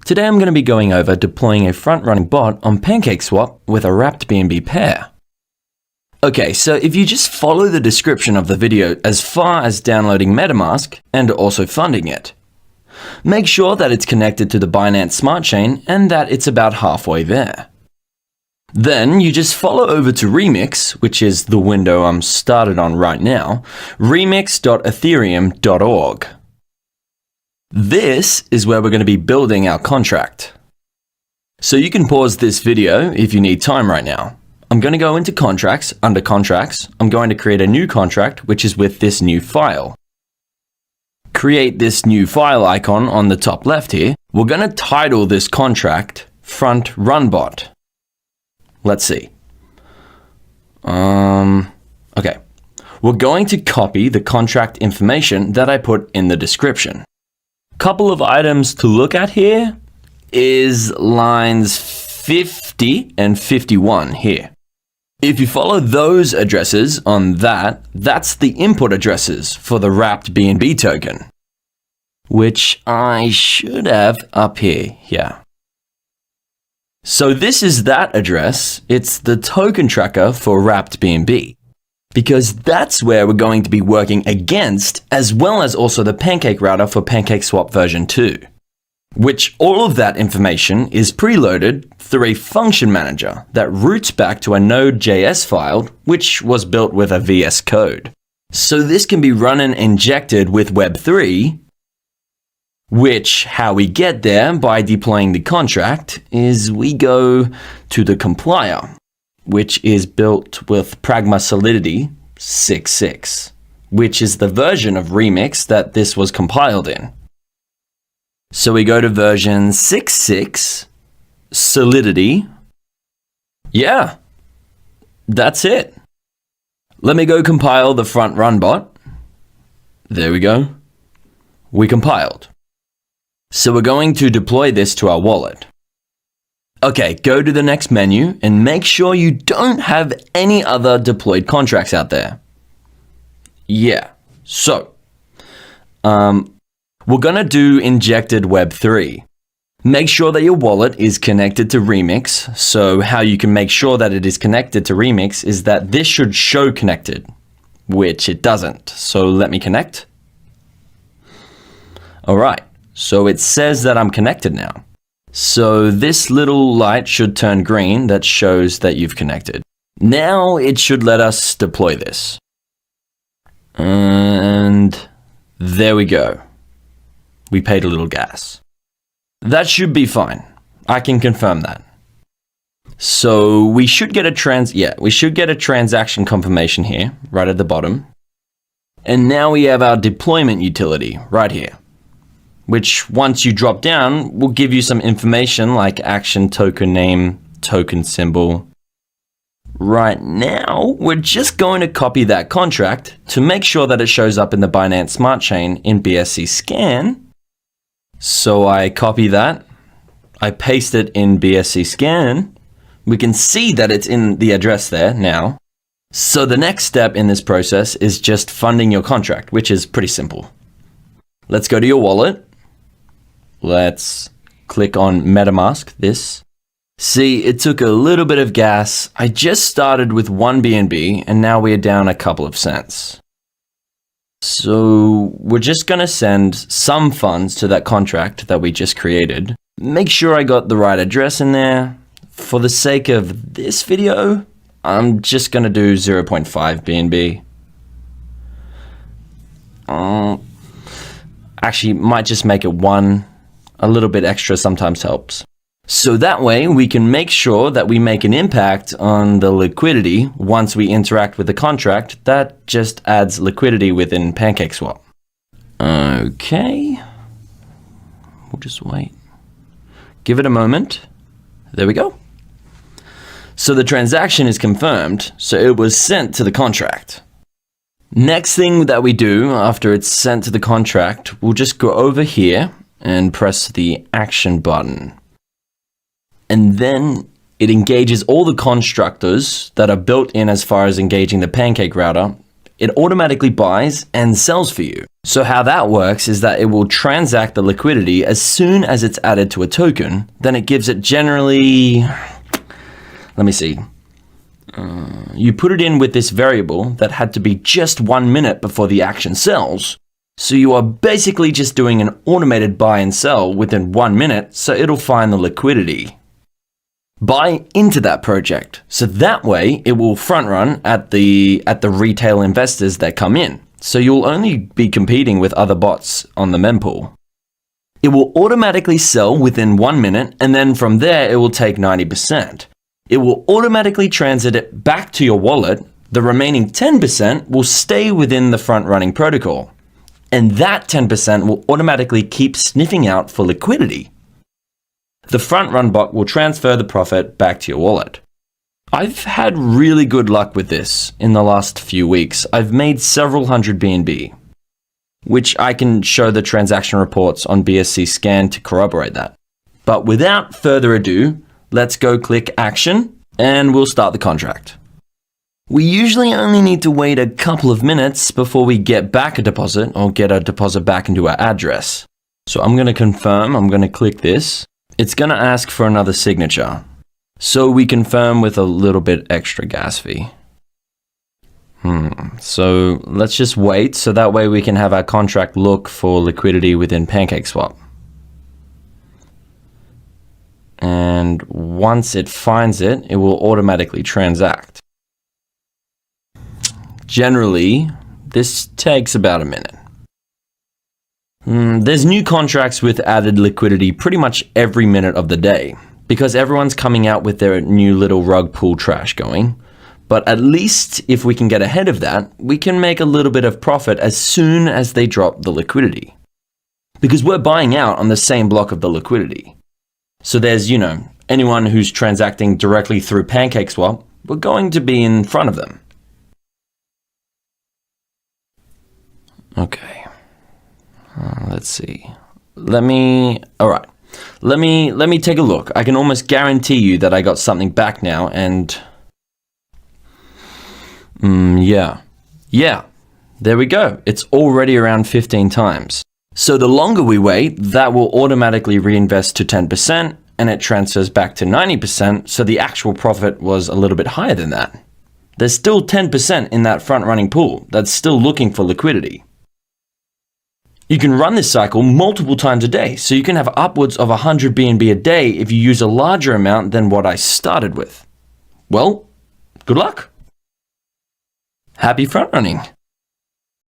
Today I'm going to be going over deploying a front-running bot on Pancakeswap with a Wrapped BNB pair. Okay, so if you just follow the description of the video as far as downloading MetaMask and also funding it, make sure that it's connected to the Binance Smart Chain and that it's about halfway there. Then you just follow over to Remix, which is the window I'm started on right now, remix.ethereum.org. This is where we're going to be building our contract. So you can pause this video if you need time right now. I'm going to go into Contracts. Under Contracts, I'm going to create a new contract, which is with this new file. Create this new file icon on the top left here. We're going to title this contract Front Run Bot. Let's see. Okay. We're going to copy the contract information that I put in the description. Couple of items to look at here is lines 50 and 51 here. If you follow those addresses on that's the input addresses for the Wrapped BNB token, which I should have up here. Yeah. So this is that address. It's the token tracker for Wrapped BNB, because that's where we're going to be working against, as well as also the Pancake router for Pancakeswap version 2, which all of that information is preloaded through a function manager that routes back to a Node.js file, which was built with a VS Code. So this can be run and injected with Web3, which how we get there by deploying the contract is we go to the compiler, which is built with Pragma Solidity 6.6, which is the version of Remix that this was compiled in. So we go to version 6.6, Solidity. Yeah, that's it. Let me go compile the front run bot. There we go. We compiled. So we're going to deploy this to our wallet. Okay, go to the next menu and make sure you don't have any other deployed contracts out there. Yeah, so we're gonna do Injected Web3. Make sure that your wallet is connected to Remix. So how you can make sure that it is connected to Remix is that this should show connected, which it doesn't. So let me connect. All right, so it says that I'm connected now. So this little light should turn green that shows that you've connected. Now it should let us deploy this. And there we go. We paid a little gas. That should be fine. I can confirm that. So we should get a transaction confirmation here, right at the bottom. And now we have our deployment utility right here, which once you drop down will give you some information like action token name, token symbol. Right now, we're just going to copy that contract to make sure that it shows up in the Binance Smart Chain in BSC Scan. So I copy that, I paste it in BSC Scan. We can see that it's in the address there now. So the next step in this process is just funding your contract, which is pretty simple. Let's go to your wallet. Let's click on MetaMask, this. See, it took a little bit of gas. I just started with 1 BNB and now we're down a couple of cents. So we're just gonna send some funds to that contract that we just created. Make sure I got the right address in there. For the sake of this video, I'm just gonna do 0.5 BNB. Actually, might just make it 1. A little bit extra sometimes helps. So that way we can make sure that we make an impact on the liquidity once we interact with the contract. That just adds liquidity within Pancakeswap. Okay. We'll just wait. Give it a moment. There we go. So the transaction is confirmed, so it was sent to the contract. Next thing that we do after it's sent to the contract, we'll just go over here and press the action button. And then it engages all the constructors that are built in as far as engaging the Pancake router It automatically buys and sells for you. So how that works is that it will transact the liquidity as soon as it's added to a token. Then it gives it generally, let me see. You put it in with this variable that had to be just 1 minute before the action sells. So you are basically just doing an automated buy and sell within 1 minute, so it'll find the liquidity. Buy into that project, so that way it will front run at the retail investors that come in. So you'll only be competing with other bots on the mempool. It will automatically sell within 1 minute, and then from there it will take 90%. It will automatically transit it back to your wallet. The remaining 10% will stay within the front running protocol. And that 10% will automatically keep sniffing out for liquidity. The front run bot will transfer the profit back to your wallet. I've had really good luck with this in the last few weeks. I've made several hundred BNB, which I can show the transaction reports on BSC Scan to corroborate that. But without further ado, let's go click action and we'll start the contract. We usually only need to wait a couple of minutes before we get back a deposit or get a deposit back into our address. So I'm going to confirm, I'm going to click this. It's going to ask for another signature. So we confirm with a little bit extra gas fee. So let's just wait so that way we can have our contract look for liquidity within Pancakeswap. And once it finds it, it will automatically transact. Generally, this takes about a minute. There's new contracts with added liquidity pretty much every minute of the day because everyone's coming out with their new little rug pull trash going. But at least if we can get ahead of that, we can make a little bit of profit as soon as they drop the liquidity. Because we're buying out on the same block of the liquidity. So there's, anyone who's transacting directly through Pancakeswap, we're going to be in front of them. Okay. Let's see. Let me take a look. I can almost guarantee you that I got something back now and yeah, there we go. It's already around 15 times. So the longer we wait, that will automatically reinvest to 10% and it transfers back to 90%. So the actual profit was a little bit higher than that. There's still 10% in that front running pool that's still looking for liquidity. You can run this cycle multiple times a day, so you can have upwards of 100 BNB a day if you use a larger amount than what I started with. Well, good luck. Happy front running.